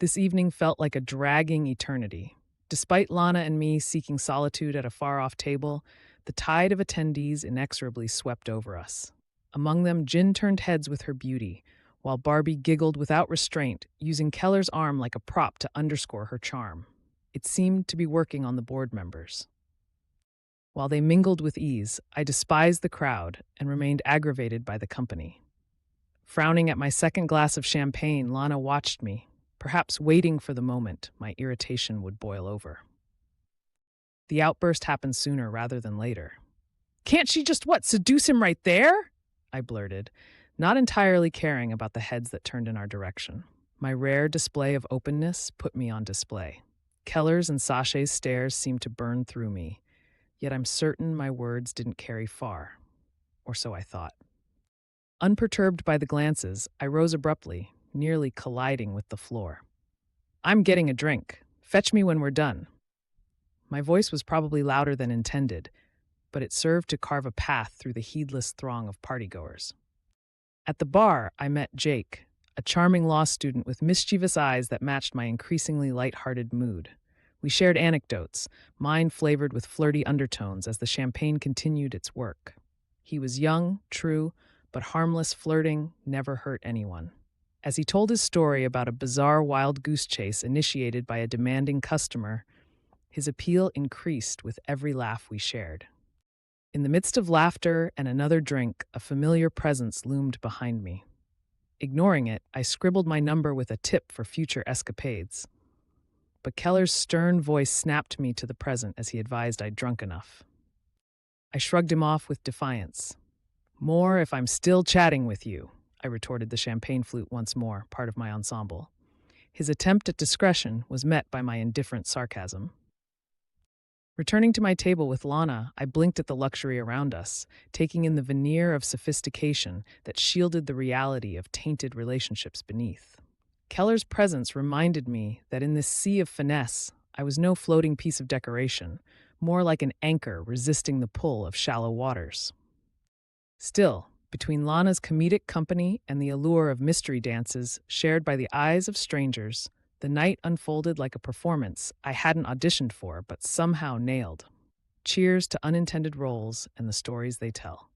This evening felt like a dragging eternity. Despite Lana and me seeking solitude at a far-off table, the tide of attendees inexorably swept over us. Among them, Jin turned heads with her beauty, while Barbie giggled without restraint, using Keller's arm like a prop to underscore her charm. It seemed to be working on the board members. While they mingled with ease, I despised the crowd and remained aggravated by the company. Frowning at my second glass of champagne, Lana watched me, perhaps waiting for the moment my irritation would boil over. The outburst happened sooner rather than later. "Can't she just, seduce him right there?" I blurted, not entirely caring about the heads that turned in our direction. My rare display of openness put me on display. Keller's and Sashay's stares seemed to burn through me, yet I'm certain my words didn't carry far, or so I thought. Unperturbed by the glances, I rose abruptly, nearly colliding with the floor. "I'm getting a drink. Fetch me when we're done." My voice was probably louder than intended, but it served to carve a path through the heedless throng of partygoers. At the bar, I met Jake, a charming law student with mischievous eyes that matched my increasingly lighthearted mood. We shared anecdotes, mine flavored with flirty undertones as the champagne continued its work. He was young, true, but harmless flirting never hurt anyone. As he told his story about a bizarre wild goose chase initiated by a demanding customer, his appeal increased with every laugh we shared. In the midst of laughter and another drink, a familiar presence loomed behind me. Ignoring it, I scribbled my number with a tip for future escapades. But Keller's stern voice snapped me to the present as he advised I'd drunk enough. I shrugged him off with defiance. "More if I'm still chatting with you," I retorted, the champagne flute once more, part of my ensemble. His attempt at discretion was met by my indifferent sarcasm. Returning to my table with Lana, I blinked at the luxury around us, taking in the veneer of sophistication that shielded the reality of tainted relationships beneath. Keller's presence reminded me that in this sea of finesse, I was no floating piece of decoration, more like an anchor resisting the pull of shallow waters. Still, between Lana's comedic company and the allure of mystery dances shared by the eyes of strangers, the night unfolded like a performance I hadn't auditioned for but somehow nailed. Cheers to unintended roles and the stories they tell.